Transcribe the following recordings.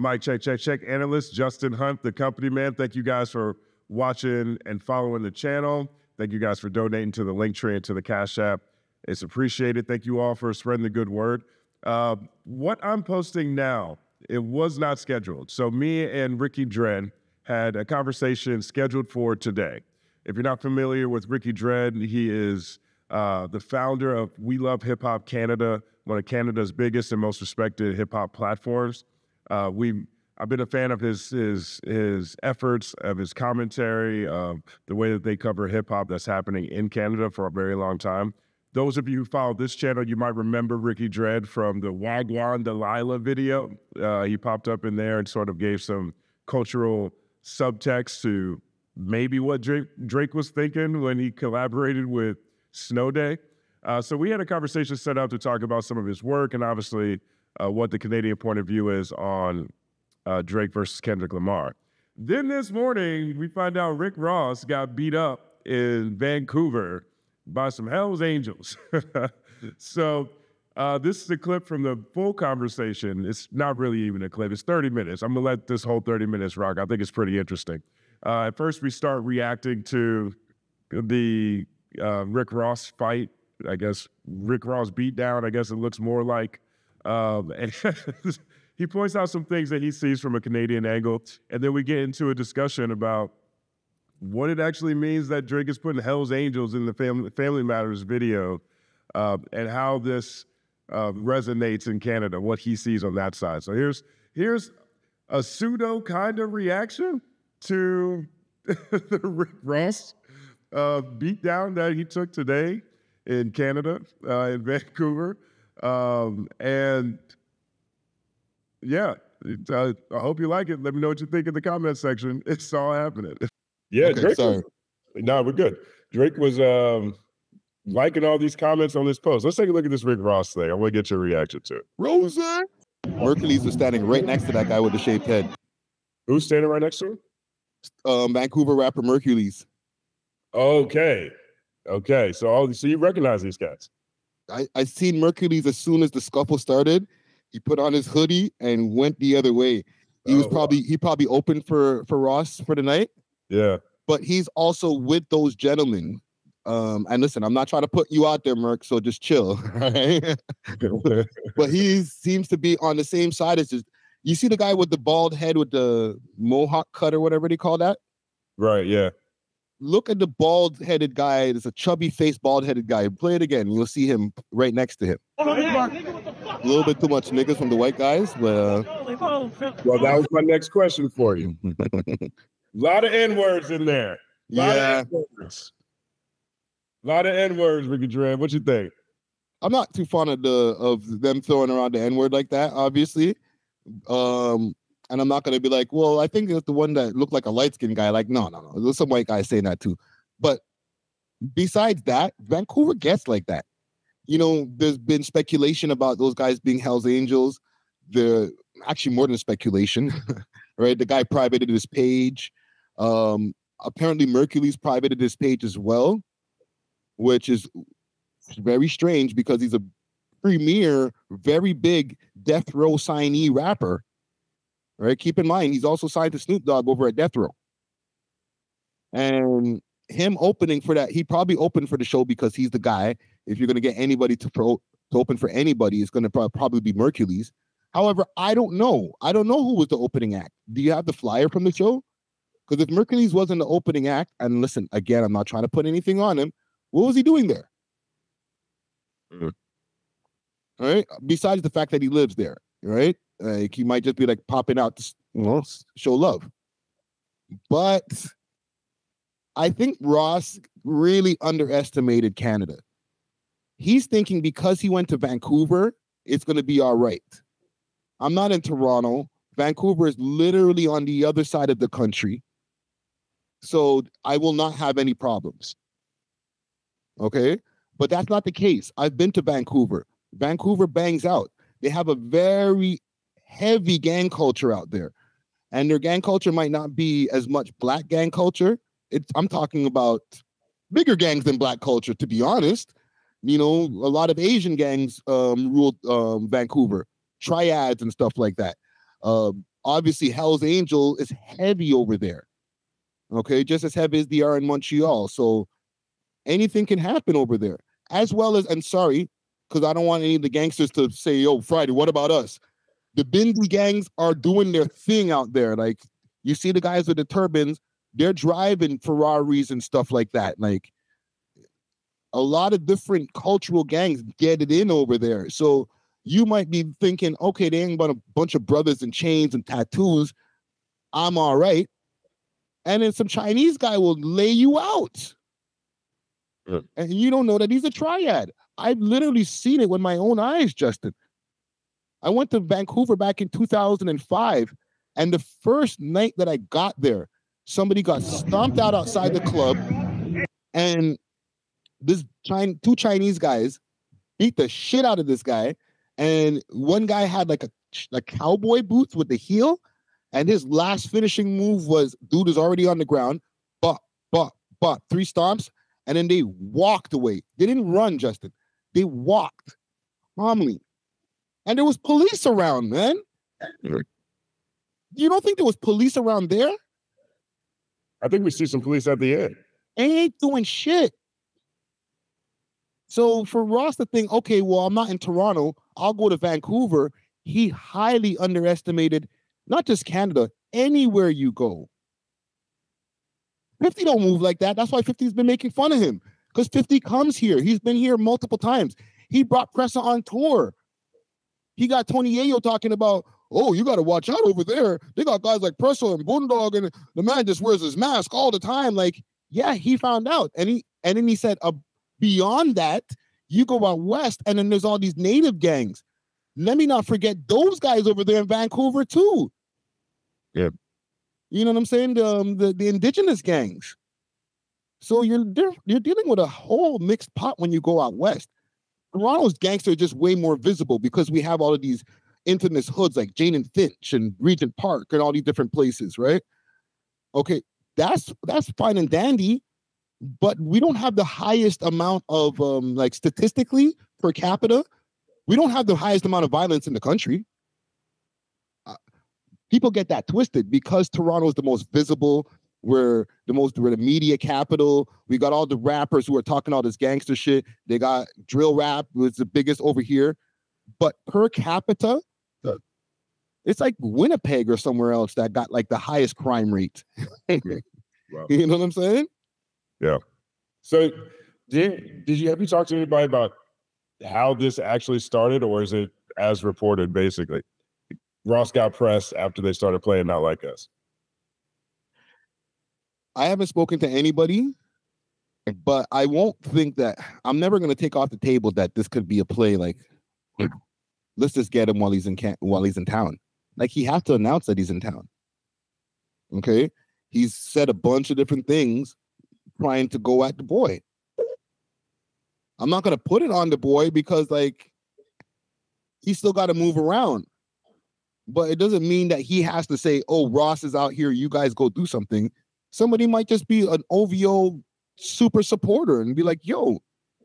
Mike, check. Analyst Justin Hunt, the company man. Thank you guys for watching and following the channel. Thank you guys for donating to the Linktree and to the Cash App. It's appreciated. Thank you all for spreading the good word. What I'm posting now, it was not scheduled. So me and Ricky Dred had a conversation scheduled for today. If you're not familiar with Ricky Dred, he is the founder of We Love Hip Hop Canada, one of Canada's biggest and most respected hip hop platforms. I've been a fan of his efforts, of his commentary, of the way that they cover hip hop that's happening in Canada for a very long time. Those of you who follow this channel, you might remember Ricky Dred from the Wagwan Delilah video. He popped up in there and sort of gave some cultural subtext to maybe what Drake was thinking when he collaborated with Snow Day. So we had a conversation set up to talk about some of his work and obviously what the Canadian point of view is on Drake versus Kendrick Lamar. Then this morning, we find out Rick Ross got beat up in Vancouver by some Hells Angels. So this is a clip from the full conversation. It's not really even a clip. It's 30 minutes. I'm going to let this whole 30 minutes rock. I think it's pretty interesting. At first, we start reacting to the Rick Ross fight. I guess Rick Ross beatdown, I guess it looks more like. And he points out some things that he sees from a Canadian angle. And then we get into a discussion about what it actually means that Drake is putting Hell's Angels in the Family Matters video, and how this resonates in Canada, what he sees on that side. So here's a pseudo kind of reaction to the Rick Ross beatdown that he took today in Canada, in Vancouver. And yeah, I hope you like it. Let me know what you think in the comment section. It's all happening. Yeah, okay, Drake was, no, we're good. Drake was liking all these comments on this post. Let's take a look at this Rick Ross thing. I want to get your reaction to it. Rose. Mercules was standing right next to that guy with the shaved head. Who's standing right next to him? Vancouver rapper Mercules. Okay. So you recognize these guys? I seen Mercules as soon as the scuffle started. He put on his hoodie and went the other way. He probably opened for Ross for the night. Yeah. But he's also with those gentlemen. And listen, I'm not trying to put you out there, Merc, so just chill, right? But he seems to be on the same side as just, you see the guy with the bald head with the mohawk cut or whatever they call that? Right, yeah. Look at the bald-headed guy. There's a chubby-faced, bald-headed guy. Play it again. You'll see him right next to him. A little bit too much niggas from the white guys. But, well, that was my next question for you. A lot of N-words in there. Yeah. A lot of N-words, Ricky Dred. What you think? I'm not too fond of them throwing around the N-word like that, obviously. And I'm not going to be like, well, I think it's the one that looked like a light-skinned guy. Like, no. There's some white guys saying that too. But besides that, Vancouver gets like that. You know, there's been speculation about those guys being Hell's Angels. They're actually more than speculation, right? The guy privated his page. Apparently, Mercules privated his page as well, which is very strange because he's a premier, very big death row signee rapper. Right? Keep in mind, he's also signed to Snoop Dogg over at Death Row. And him opening for that, he probably opened for the show because he's the guy. If you're going to get anybody to open for anybody, it's going to probably be Mercules. However, I don't know. I don't know who was the opening act. Do you have the flyer from the show? Because if Mercules wasn't the opening act, and listen, again, I'm not trying to put anything on him, what was he doing there? Mm-hmm. All right? Besides the fact that he lives there, right? Like he might just be like popping out to show love. But I think Ross really underestimated Canada. He's thinking because he went to Vancouver, it's going to be all right. I'm not in Toronto. Vancouver is literally on the other side of the country. So I will not have any problems. Okay? But that's not the case. I've been to Vancouver. Vancouver bangs out. They have a very heavy gang culture out there. And their gang culture might not be as much black gang culture. I'm talking about bigger gangs than black culture, to be honest. You know, a lot of Asian gangs ruled Vancouver, triads and stuff like that. obviously Hell's Angel is heavy over there. Okay, just as heavy as they are in Montreal. So anything can happen over there. As well as, and sorry, because I don't want any of the gangsters to say, yo, Friday, what about us? The Bindi gangs are doing their thing out there. Like, you see the guys with the turbans, they're driving Ferraris and stuff like that. Like, a lot of different cultural gangs get it in over there. So you might be thinking, okay, they ain't but a bunch of brothers in chains and tattoos. I'm all right. And then some Chinese guy will lay you out. Yeah. And you don't know that he's a triad. I've literally seen it with my own eyes, Justin. I went to Vancouver back in 2005, and the first night that I got there, somebody got stomped out outside the club, and two Chinese guys beat the shit out of this guy, and one guy had like a cowboy boots with the heel, and his last finishing move was, dude is already on the ground, but, 3 stomps, and then they walked away. They didn't run, Justin. They walked calmly. And there was police around, man. You don't think there was police around there? I think we see some police at the end. They ain't doing shit. So for Ross to think, okay, well, I'm not in Toronto, I'll go to Vancouver, he highly underestimated not just Canada, anywhere you go. 50 don't move like that. That's why 50's been making fun of him. Because 50 comes here. He's been here multiple times. He brought Pressa on tour. He got Tony Yayo talking about, oh, you got to watch out over there. They got guys like Pressa and Boondog, and the man just wears his mask all the time. Like, yeah, he found out. And then he said, beyond that, you go out west, and then there's all these native gangs. Let me not forget those guys over there in Vancouver, too. Yeah. You know what I'm saying? The indigenous gangs. So you're dealing with a whole mixed pot when you go out west. Toronto's gangsters are just way more visible because we have all of these infamous hoods like Jane and Finch and Regent Park and all these different places, right? Okay, that's fine and dandy, but we don't have the highest amount of like statistically per capita, we don't have the highest amount of violence in the country. People get that twisted because Toronto is the most visible. We're the media capital. We got all the rappers who are talking all this gangster shit. They got drill rap, was the biggest over here. But per capita, it's like Winnipeg or somewhere else that got like the highest crime rate. Wow. You know what I'm saying? Yeah. So have you talked to anybody about how this actually started, or is it as reported, basically? Ross got pressed after they started playing Not Like Us. I haven't spoken to anybody, but I won't think that I'm never going to take off the table that this could be a play. Like, let's just get him while he's in town. Like, he has to announce that he's in town. Okay, he's said a bunch of different things trying to go at the boy. I'm not going to put it on the boy because, like, he's still got to move around. But it doesn't mean that he has to say, oh, Ross is out here, you guys go do something. Somebody might just be an OVO super supporter and be like, yo,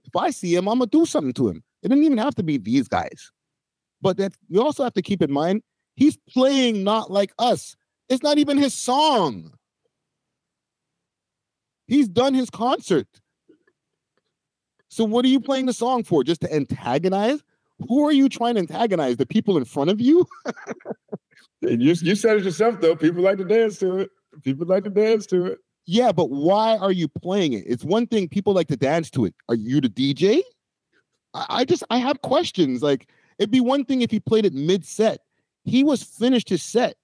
if I see him, I'm going to do something to him. It didn't even have to be these guys. But that you also have to keep in mind, he's playing Not Like Us. It's not even his song. He's done his concert. So what are you playing the song for? Just to antagonize? Who are you trying to antagonize? The people in front of you? You said it yourself, though. People like to dance to it. Yeah, but why are you playing it? It's one thing people like to dance to it. Are you the DJ? I have questions. Like, it'd be one thing if he played it mid-set. He was finished his set.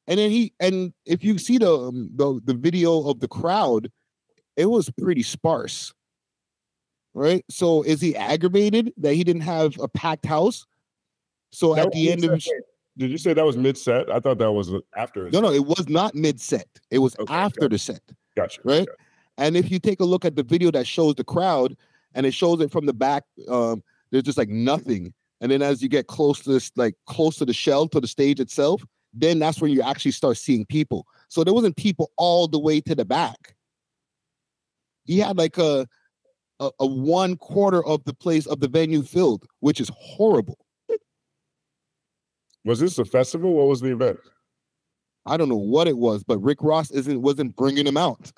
And then if you see the video of the crowd, it was pretty sparse. Right? So is he aggravated that he didn't have a packed house? So at the end of... Did you say that was mid-set? I thought that was after. No, it was not mid-set. It was after the set. Gotcha. Right? Okay. And if you take a look at the video that shows the crowd and it shows it from the back, there's just like nothing. And then as you get close to the shell, to the stage itself, then that's when you actually start seeing people. So there wasn't people all the way to the back. He had like a 1/4 of the place of the venue filled, which is horrible. Was this a festival? What was the event? I don't know what it was, but Rick Ross wasn't bringing him out.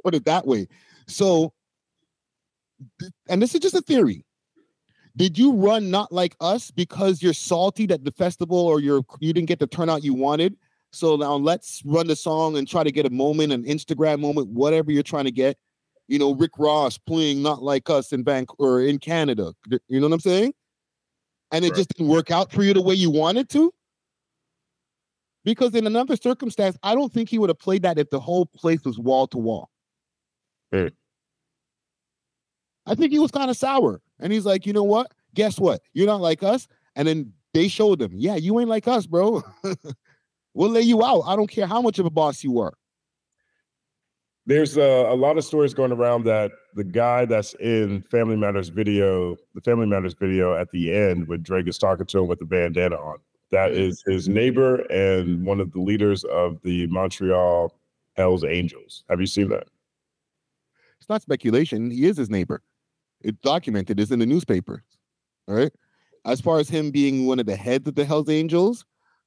Put it that way. So, and this is just a theory. Did you run Not Like Us because you're salty that the festival or you didn't get the turnout you wanted? So now let's run the song and try to get a moment, an Instagram moment, whatever you're trying to get. You know, Rick Ross playing Not Like Us in Vancouver or in Canada. You know what I'm saying? And it just didn't work out for you the way you wanted to? Because in another circumstance, I don't think he would have played that if the whole place was wall to wall. Hey. I think he was kind of sour. And he's like, you know what? Guess what? You're not like us. And then they showed him, yeah, you ain't like us, bro. We'll lay you out. I don't care how much of a boss you are. There's a lot of stories going around that the guy that's in Family Matters video, the Family Matters video at the end when Drake is talking to him with the bandana on, that is his neighbor and one of the leaders of the Montreal Hells Angels. Have you seen that? It's not speculation. He is his neighbor. It's documented. It's in the newspaper. All right. As far as him being one of the heads of the Hells Angels,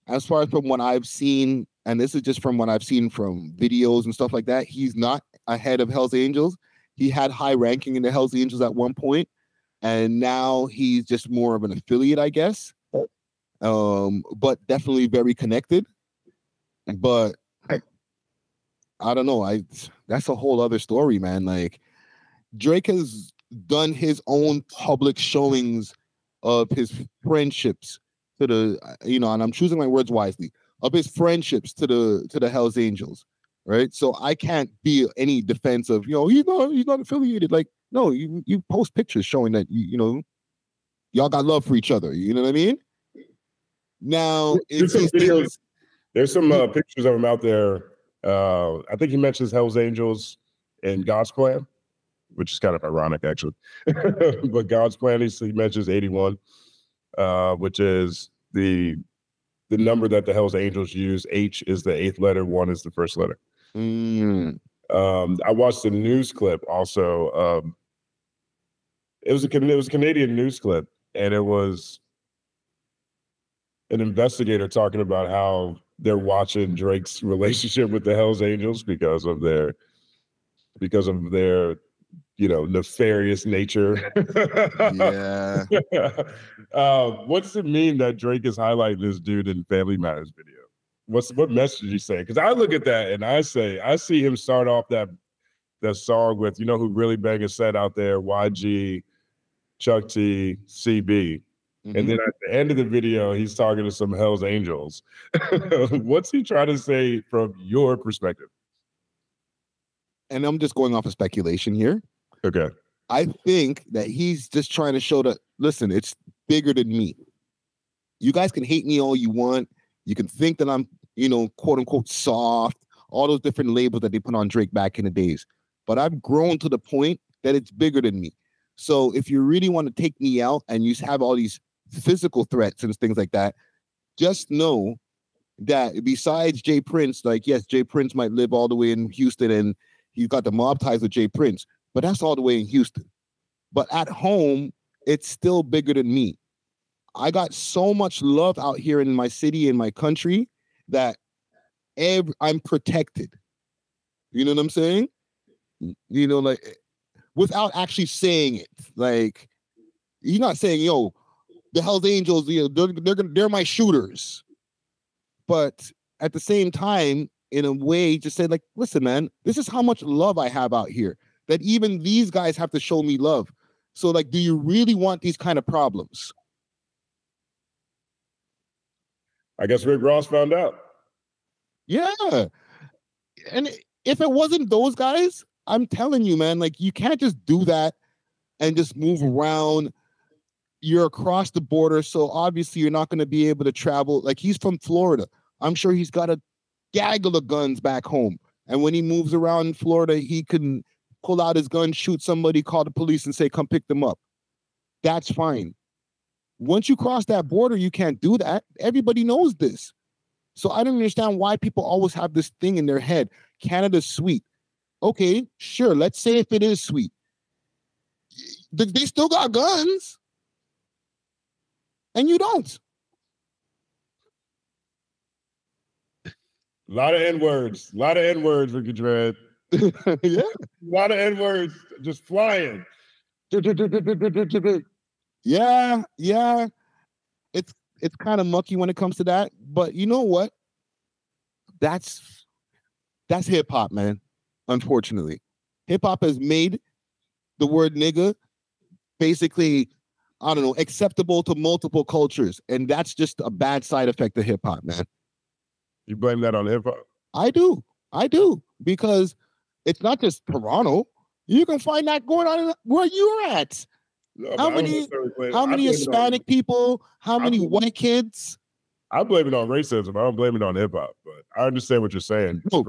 as far as from what I've seen, and this is just from what I've seen from videos and stuff like that, he's not a head of Hells Angels. He had high ranking in the Hells Angels at one point, and now he's just more of an affiliate, I guess. But definitely very connected. But I don't know. That's a whole other story, man. Like, Drake has done his own public showings of his friendships to the, you know, and I'm choosing my words wisely, of his friendships to the Hells Angels, right? So I can't be any defense of, you know, he's not affiliated. Like, no, you post pictures showing that you know y'all got love for each other. You know what I mean? Now there's some videos. There's some pictures of him out there. I think he mentions Hells Angels and God's Plan, which is kind of ironic, actually. But God's Plan, he mentions 81, which is the number that the Hells Angels use. H is the 8th letter, 1 is the first letter. I watched a news clip also. It was a Canadian news clip, and it was an investigator talking about how they're watching Drake's relationship with the Hells Angels because of their you know, nefarious nature. Yeah. What does it mean that Drake is highlighting this dude in Family Matters video? What message did he say? Because I look at that and I see him start off that song with, you know who really bang a set out there, YG, Chuck T, CB. And then at the end of the video, he's talking to some Hells Angels. What's he trying to say from your perspective? And I'm just going off of speculation here. Okay. I think that he's just trying to show that, listen, it's bigger than me. You guys can hate me all you want. You can think that I'm, you know, quote unquote soft, all those different labels that they put on Drake back in the days. But I've grown to the point that it's bigger than me. So if you really want to take me out and you have all these physical threats and things like that, just know that besides Jay Prince, like, yes, Jay Prince might live all the way in Houston and he's got the mob ties with Jay Prince, but that's all the way in Houston. But at home, it's still bigger than me. I got so much love out here in my city, in my country, that I'm protected. You know what I'm saying? You know, like, without actually saying it. Like, you're not saying, yo, the Hells Angels, you know, they're my shooters. But at the same time, in a way, just say, like, listen, man, this is how much love I have out here, that even these guys have to show me love. So, like, do you really want these kind of problems? I guess Rick Ross found out. Yeah. And if it wasn't those guys, I'm telling you, man, like, you can't just do that and just move around. You're across the border, so obviously you're not going to be able to travel. Like, he's from Florida. I'm sure he's got a gaggle of guns back home. And when he moves around in Florida, he can pull out his gun, shoot somebody, call the police and say, come pick them up. That's fine. Once you cross that border, you can't do that. Everybody knows this. So I don't understand why people always have this thing in their head. Canada's sweet. Okay, sure. Let's say if it is sweet. They still got guns. And you don't. A lot of N-words. A lot of N-words, Ricky Dred. Yeah. A lot of N-words just flying. Yeah. It's kind of mucky when it comes to that. But you know what? That's hip-hop, man. Unfortunately. Hip-hop has made the word nigga basically, I don't know, acceptable to multiple cultures. And that's just a bad side effect of hip-hop, man. You blame that on hip-hop? I do. Because it's not just Toronto. You can find that going on where you're at. No, how many Hispanic people? How many white kids? I blame it on racism. I don't blame it on hip-hop, but I understand what you're saying. No,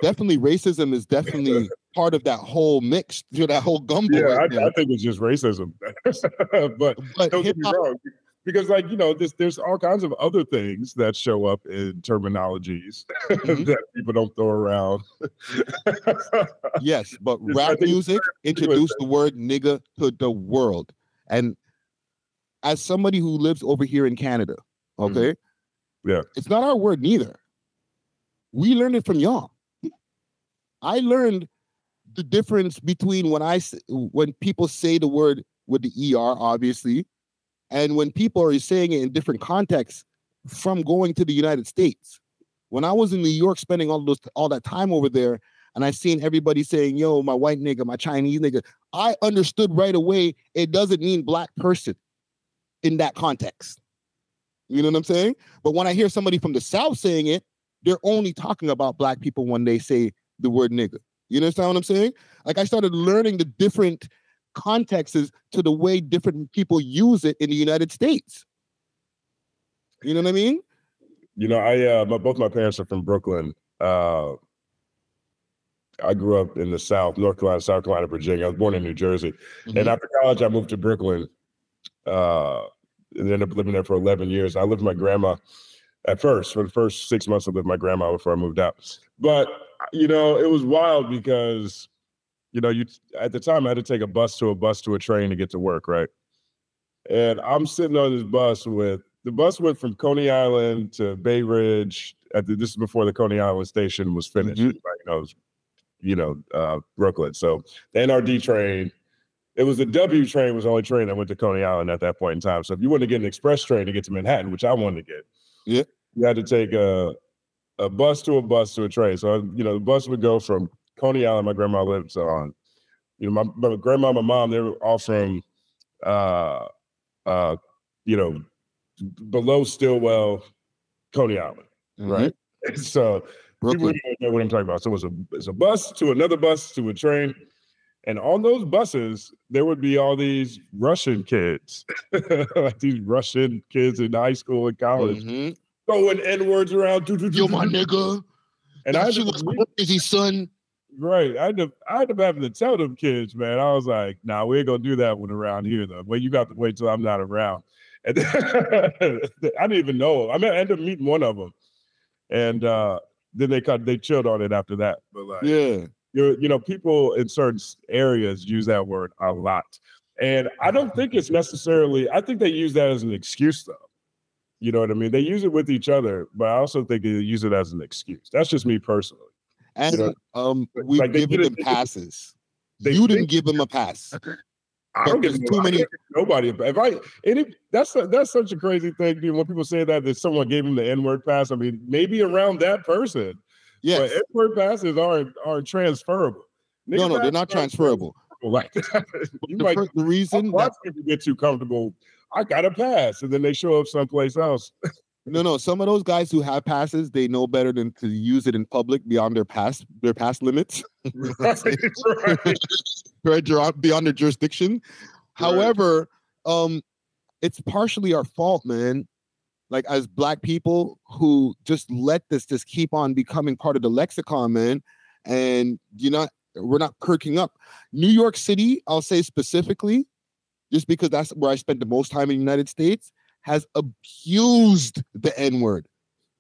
definitely racism is definitely part of that whole mix, that whole gumbo. Yeah, right I think it's just racism. but don't get me wrong. Because, there's all kinds of other things that show up in terminologies that people don't throw around. Yes, but rap music introduced the word nigga to the world. And as somebody who lives over here in Canada, okay, yeah, it's not our word neither. We learned it from y'all. I learned the difference between when people say the word with the ER, obviously, and when people are saying it in different contexts from going to the United States. When I was in New York spending all that time over there, and I seen everybody saying, yo, my white nigga, my Chinese nigga, I understood right away it doesn't mean black person in that context. You know what I'm saying? But when I hear somebody from the South saying it, they're only talking about black people when they say the word nigga. You understand what I'm saying? Like, I started learning the different contexts to the way different people use it in the United States. You know what I mean? Both my parents are from Brooklyn. I grew up in the South, North Carolina, South Carolina, Virginia. I was born in New Jersey. And after college, I moved to Brooklyn and ended up living there for 11 years. I lived with my grandma at first. For the first 6 months, I lived with my grandma before I moved out. But, it was wild because at the time I had to take a bus to a train to get to work, right? And I'm sitting on this bus the bus went from Coney Island to Bay Ridge. This is before the Coney Island station was finished. Brooklyn. So the NRD train, it was the W train was the only train that went to Coney Island at that point in time. So if you wanted to get an express train to get to Manhattan, which I wanted to get, you had to take a bus to a train. So, the bus would go from Coney Island, my grandma lived on. My grandma, my mom, they were all from, below Stillwell, Coney Island, right? So Brooklyn. People don't know what I'm talking about. So it's a bus to another bus to a train. And on those buses, there would be all these Russian kids, like these Russian kids in high school and college, throwing N-words around. Yo, my nigga. And that shit was crazy, son. Right. I ended up having to tell them kids, man. I was like, nah, we ain't gonna do that one around here, though. Well, you got to wait till I'm not around. And then, I didn't even know. I ended up meeting one of them. And then they chilled on it after that. But people in certain areas use that word a lot. And I don't think it's necessarily, I think they use that as an excuse, though. You know what I mean? They use it with each other, but I also think they use it as an excuse. That's just me personally. And we've given them passes. You didn't give them a pass. I don't give too many. Nobody. That's such a crazy thing. When people say that someone gave him the N-word pass, I mean, maybe around that person. Yes. But N-word passes aren't transferable. No, they're not transferable. Like the reason that people get too comfortable, I got a pass, and then they show up someplace else. No. Some of those guys who have passes, they know better than to use it in public beyond their pass limits. Right, beyond their jurisdiction. Right. However, it's partially our fault, man. Like, as Black people who just let this just keep on becoming part of the lexicon, man. And we're not perking up. New York City, I'll say specifically, just because that's where I spent the most time in the United States, has abused the N-word,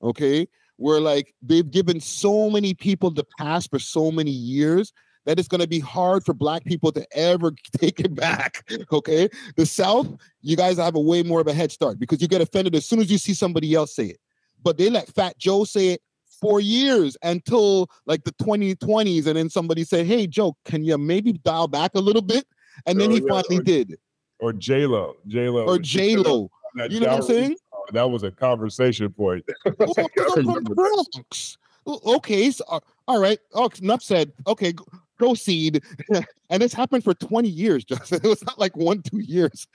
okay? Where, like, they've given so many people the pass for so many years that it's going to be hard for Black people to ever take it back, okay? The South, you guys have a way more of a head start because you get offended as soon as you see somebody else say it. But they let Fat Joe say it 4 years until like the 2020s, and then somebody said, "Hey, Joe, can you maybe dial back a little bit?" And then he finally did. Or J-Lo. Or J-Lo. You know what I'm saying? That was a conversation point. Oh, I'm from the Bronx. Okay, so, all right. Oh, enough said. Okay, proceed. And it's happened for 20 years, Justin. It was not like 1-2 years.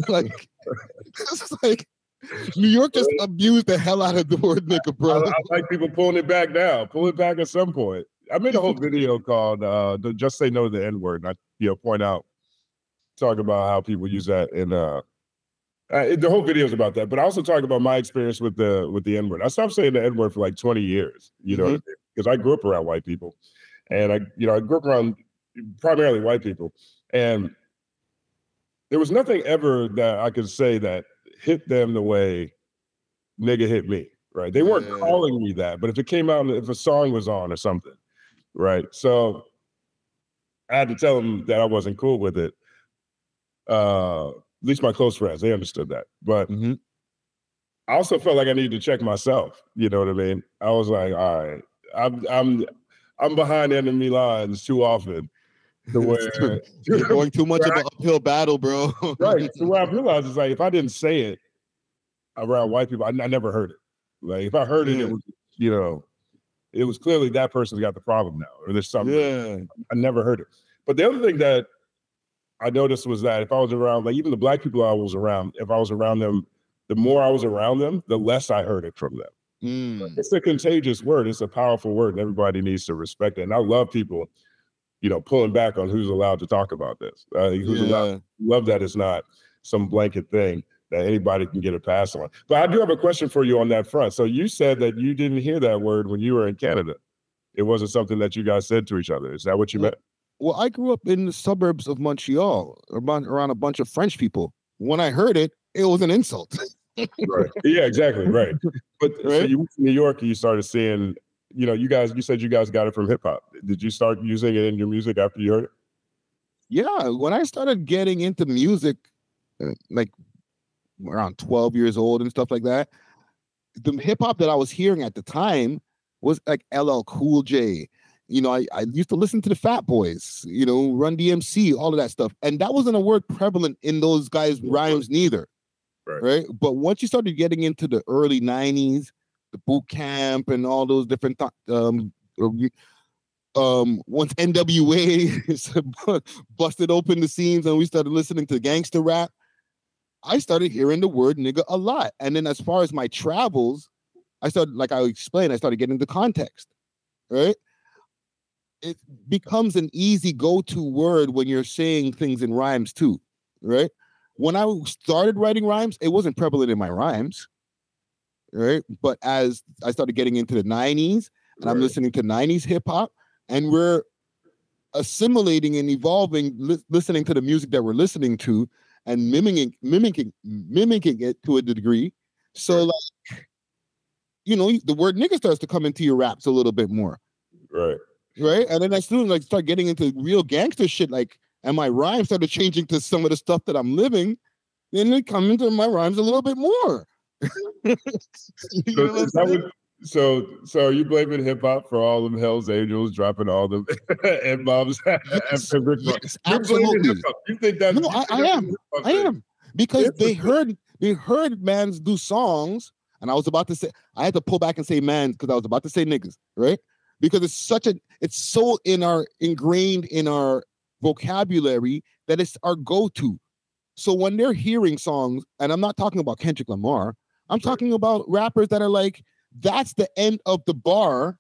Like, it's like New York just abused the hell out of the word nigga, bro. I like people pulling it back now. Pull it back at some point. I made a whole video called "Just Say No to the N-Word," and I point out, talk about how people use that, and the whole video is about that. But I also talk about my experience with the N-word. I stopped saying the N-word for like 20 years, you know, because I grew up around white people, and I grew up around primarily white people, and there was nothing ever that I could say that hit them the way nigga hit me. Right? They weren't calling me that, but if it came out, if a song was on or something, right? So I had to tell them that I wasn't cool with it. At least my close friends, they understood that. But I also felt like I needed to check myself. You know what I mean? I was like, all right, I'm behind enemy lines too often. To where you're going too much of an uphill battle, bro. Right. So what I realized is like if I didn't say it around white people, I never heard it. Like if I heard it, it was, you know, it was clearly that person's got the problem now, or there's something. Yeah. I never heard it. But the other thing that I noticed was that if I was around, like even the black people I was around, if I was around them, the more I was around them, the less I heard it from them. It's a contagious word. It's a powerful word, and everybody needs to respect it. And I love people, you know, pulling back on who's allowed to talk about this. Love that it's not some blanket thing that anybody can get a pass on. But I do have a question for you on that front. So you said that you didn't hear that word when you were in Canada. It wasn't something that you guys said to each other. Is that what you meant? Well, I grew up in the suburbs of Montreal, around a bunch of French people. When I heard it, it was an insult. Right. Yeah, exactly. Right. But so you went to New York and you started seeing, you know, you said you guys got it from hip hop. Did you start using it in your music after you heard it? Yeah. When I started getting into music, like around 12 years old and stuff like that, the hip hop that I was hearing at the time was like LL Cool J. You know, I used to listen to the Fat Boys, you know, Run DMC, all of that stuff. And that wasn't a word prevalent in those guys' rhymes neither. Right. But once you started getting into the early 90s, the boot camp and all those different once NWA busted open the scenes and we started listening to gangster rap, I started hearing the word nigga a lot. And then as far as my travels, I started, like I explained, I started getting the context, right? It becomes an easy go-to word when you're saying things in rhymes too, right? When I started writing rhymes, it wasn't prevalent in my rhymes, right? But as I started getting into the 90s, and I'm listening to 90s hip-hop, and we're assimilating and evolving, listening to the music that we're listening to, and mimicking it to a degree. So, like, you know, the word nigga starts to come into your raps a little bit more. Right. And then as soon as I start getting into real gangster shit, like, and my rhymes started changing to some of the stuff that I'm living, then they come into my rhymes a little bit more. So are you blaming hip hop for all them Hell's Angels dropping all them N-bombs? Yes, absolutely. You think that's no? I am because they heard mans do songs, and I was about to say I had to pull back and say mans because I was about to say niggas, right? Because it's so ingrained in our vocabulary that it's our go-to. So when they're hearing songs, and I'm not talking about Kendrick Lamar, I'm talking about rappers that are like, that's the end of the bar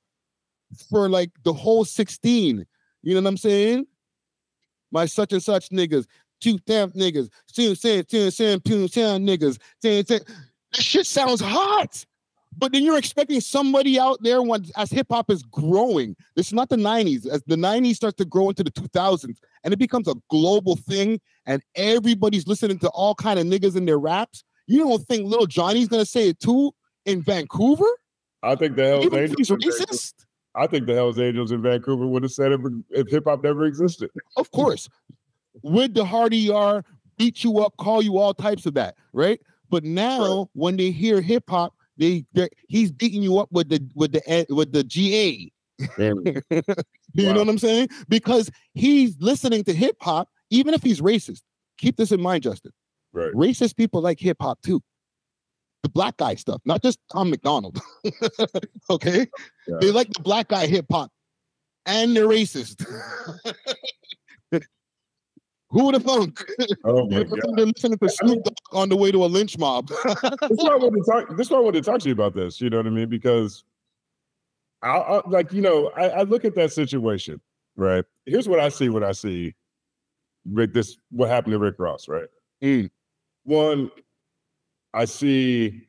for like the whole 16. You know what I'm saying? My such and such niggas, two damn niggas, niggas. This shit sounds hot. But then you're expecting somebody out there as hip hop is growing. It's not the 90s. As the 90s starts to grow into the 2000s, and it becomes a global thing, and everybody's listening to all kind of niggas in their raps. You don't think Lil Johnny's gonna say it too in Vancouver? I think the Hells Angels. I think the Hells Angels in Vancouver would have said it if hip hop never existed. Of course, with the hardy beat you up, call you all types of that, right? But now when they hear hip hop, He's beating you up with the GA. You know what I'm saying? Because he's listening to hip hop, even if he's racist. Keep this in mind, Justin. Right. Racist people like hip hop too. The black guy stuff, not just Tom McDonald. Okay, yeah. They like the black guy hip hop, and they're racist. Who would have thunk? Oh my God! They're listening to Snoop Dogg on the way to a lynch mob. That's why I wanted to talk to you about this. You know what I mean? Because I look at that situation. Right. Here's what I see when I see what happened to Rick Ross. Right. One, I see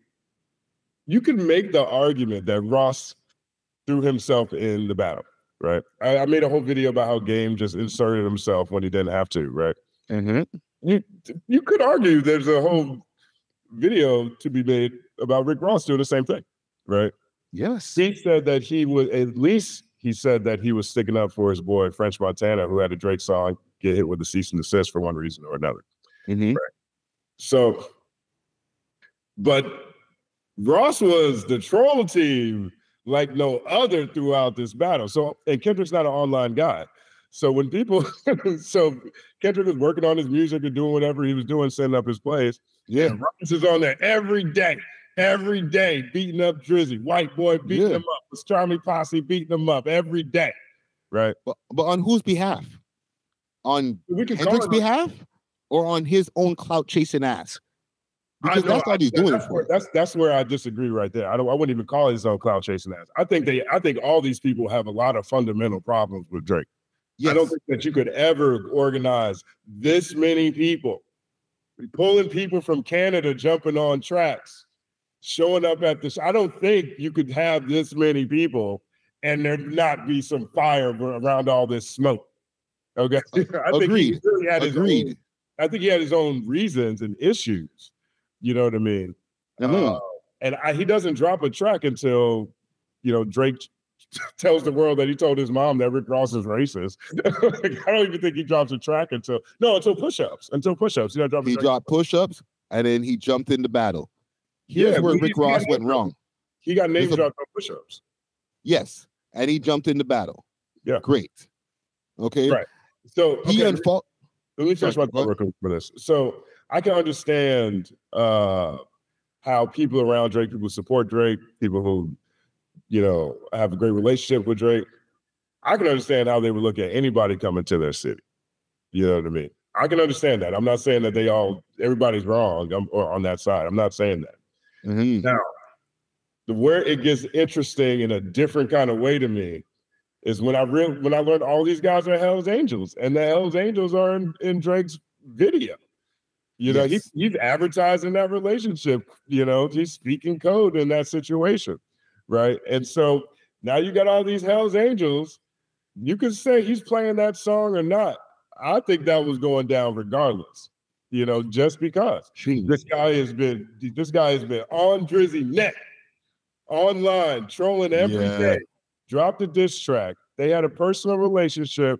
you can make the argument that Ross threw himself in the battle. Right. I made a whole video about how Game just inserted himself when he didn't have to. Right. You could argue there's a whole video to be made about Rick Ross doing the same thing. Right. Yes. He said that he said that he was sticking up for his boy French Montana, who had a Drake song get hit with a cease and desist for one reason or another. Right. So, but Ross was the troll team like no other throughout this battle. So, and Kendrick's not an online guy. So when so Kendrick was working on his music and doing whatever he was doing, setting up his plays. Yeah. Ross is on there every day, beating up Drizzy, white boy beating him up, Pastrami Posse beating him up every day. Right. But on whose behalf? On Kendrick's behalf or on his own clout chasing ass? Because that's all he's doing it for. That's where I disagree right there. I wouldn't even call it his own clout chasing ass. I think all these people have a lot of fundamental problems with Drake. Yes. I don't think that you could ever organize this many people, pulling people from Canada, jumping on tracks, showing up at this. I don't think you could have this many people and there not be some fire around all this smoke. Okay. Agreed. I think he had his own reasons and issues. You know what I mean? And he doesn't drop a track until, Drake tells the world that he told his mom that Rick Ross is racist. I don't even think he drops a track until push-ups. He dropped push-ups, and then he jumped into battle. Here's where Rick Ross went wrong. He got name dropped on push-ups. Yes, and he jumped into battle. Yeah. He Right. So he unfold. Let me finish my thought real quick for this. So I can understand how people around Drake, people support Drake, people who, have a great relationship with Drake. I can understand how they would look at anybody coming to their city. You know what I mean? I can understand that. I'm not saying that everybody's wrong or on that side. I'm not saying that. Now, where it gets interesting in a different kind of way to me is when I learned all these guys are Hell's Angels, and the Hell's Angels are in Drake's video. He's advertising that relationship. He's speaking code in that situation, right? And so now you got all these Hell's Angels. You could say he's playing that song or not. I think that was going down regardless. Just because this guy has been on Drizzy neck, online trolling every day. Dropped a diss track. They had a personal relationship,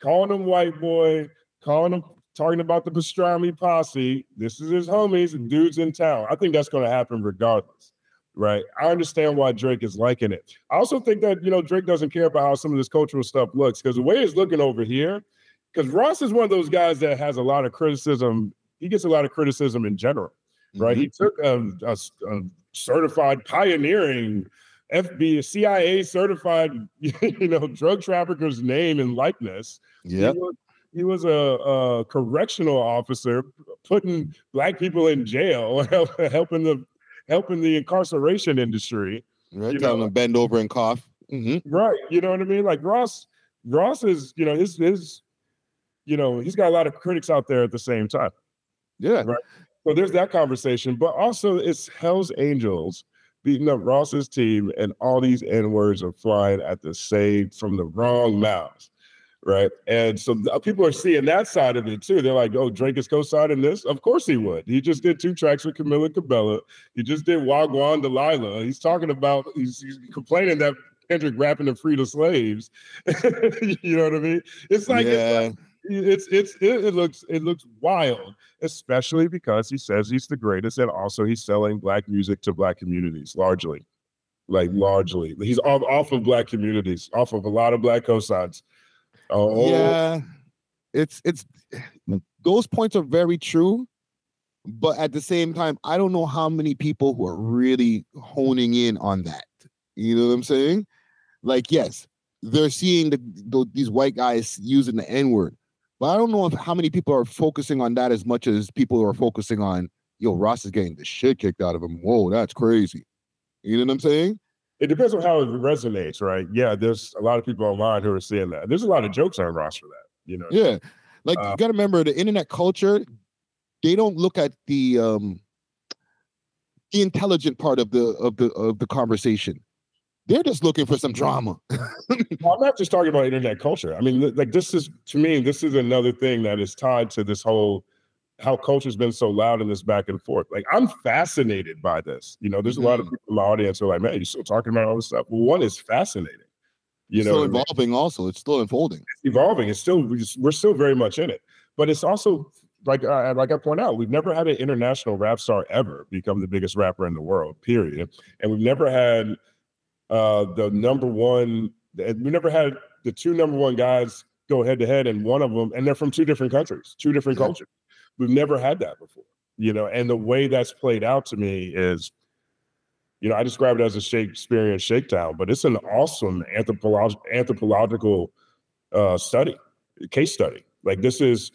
calling him white boy, talking about the Pastrami Posse. This is his homies and dudes in town. I think that's going to happen regardless, right? I understand why Drake is liking it. I also think that, Drake doesn't care about how some of this cultural stuff looks, because the way it's looking over here, because Ross is one of those guys that has a lot of criticism. He gets a lot of criticism in general, right? He took a certified pioneering FBI, CIA certified, drug trafficker's name and likeness. Yeah. He was a correctional officer putting Black people in jail, helping the incarceration industry. Right, telling them bend over and cough. Right, you know what I mean? Like Ross is, he's got a lot of critics out there at the same time. Yeah. Right. So there's that conversation, but also it's Hell's Angels beating up Ross's team, and all these N-words are flying from the wrong mouths. Right. And so people are seeing that side of it too. They're like, oh, Drake is co-signing this? Of course he would. He just did 2 tracks with Camila Cabello. He just did Wagwan Delilah. He's talking about, he's complaining that Kendrick rapping to free the slaves. You know what I mean? It's like, it looks wild, especially because he says he's the greatest, and also he's selling black music to black communities largely. He's off of black communities, off of a lot of black cosigns. Yeah, it's those points are very true, but at the same time, I don't know how many people who are really honing in on that. You know what I'm saying? Like, yes, they're seeing these white guys using the N-word, but I don't know how many people are focusing on that as much as people are focusing on, yo, Ross is getting the shit kicked out of him. Whoa, that's crazy. You know what I'm saying? It depends on how it resonates, right? Yeah, there's a lot of people online who are seeing that. There's a lot of jokes on Ross for that, you know? Yeah. Like, you got to remember, the internet culture, they don't look at the intelligent part of the conversation. They're just looking for some drama. Well, I'm not just talking about internet culture. I mean, like, this is another thing that is tied to this whole, how culture's been so loud in this back and forth. Like, I'm fascinated by this. You know, there's a lot of people in my audience who are like, man, you're still talking about all this stuff. Well, one is fascinating. You know, still evolving also. It's still unfolding. It's evolving. It's still, we're still very much in it. But it's also, like I point out, we've never had an international rap star ever become the biggest rapper in the world, period. And we've never had we never had the two number one guys go head to head, and one of them, and they're from two different countries, two different cultures. We've never had that before, you know, and the way that's played out to me is, you know, I describe it as a Shakespearean shakedown, but it's an awesome anthropological case study. Like, this is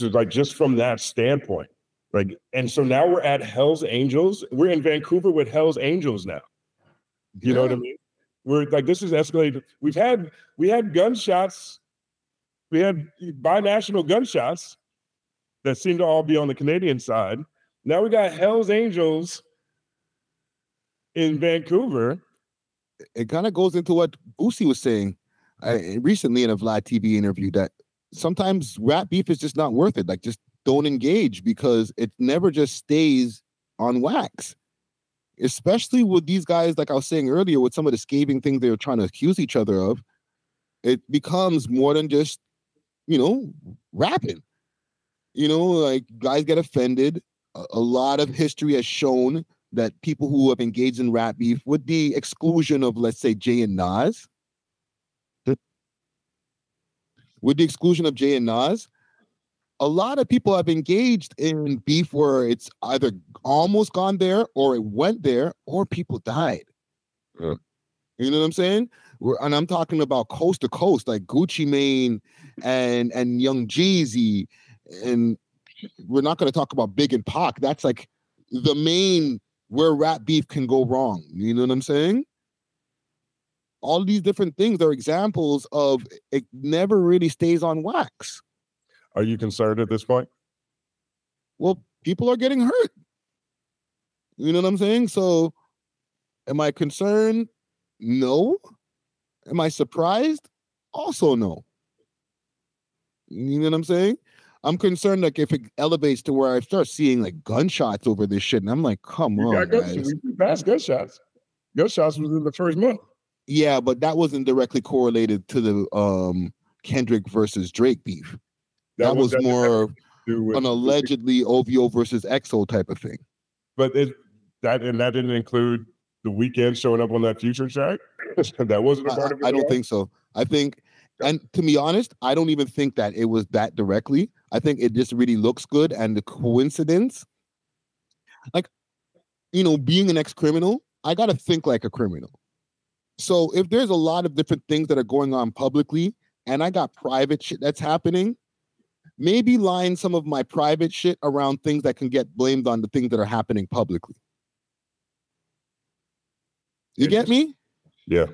like, just from that standpoint, like, and so now we're at Hell's Angels. We're in Vancouver with Hell's Angels now. You know what I mean? We're like, this is escalated. We had gunshots. We had binational gunshots that seem to all be on the Canadian side. Now we got Hell's Angels in Vancouver. It kind of goes into what Boosie was saying recently in a Vlad TV interview, that sometimes rap beef is just not worth it. Like, just don't engage, because it never just stays on wax. Especially with these guys, like I was saying earlier, with some of the scathing things they were trying to accuse each other of, it becomes more than just, you know, rapping. You know, like, guys get offended. A lot of history has shown that people who have engaged in rap beef, with the exclusion of, let's say, Jay and Nas, a lot of people have engaged in beef where it's either almost gone there, or it went there, or people died. You know what I'm saying? And I'm talking about coast to coast, like Gucci Mane and Young Jeezy, and we're not going to talk about Big and Pac. That's like the main where rap beef can go wrong. You know what I'm saying? All these different things are examples of it never really stays on wax. Are you concerned at this point? Well, people are getting hurt. You know what I'm saying? So, am I concerned? No. Am I surprised? Also no. You know what I'm saying? I'm concerned, like, if it elevates to where I start seeing, like, gunshots over this shit, and I'm like, come on, guys. We passed gunshots. Gunshots was in the first month. Yeah, but that wasn't directly correlated to the Kendrick versus Drake beef. That was more an allegedly OVO versus EXO type of thing. But that didn't include the Weeknd showing up on that Future track? That wasn't a part of it? I don't think so. I think, and to be honest, I don't even think that it was that directly. I think it just really looks good, and the coincidence, like, you know, being an ex-criminal, I got to think like a criminal. So if there's a lot of different things that are going on publicly, and I got private shit that's happening, maybe line some of my private shit around things that can get blamed on the things that are happening publicly. You get me? Yeah.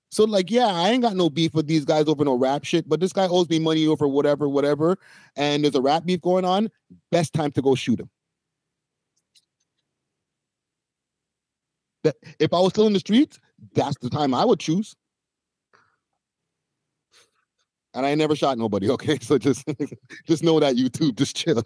So, like, yeah, I ain't got no beef with these guys over no rap shit, but this guy owes me money over whatever, and there's a rap beef going on, best time to go shoot him. If I was still in the streets, that's the time I would choose. And I never shot nobody, okay? So just know that, YouTube, just chill.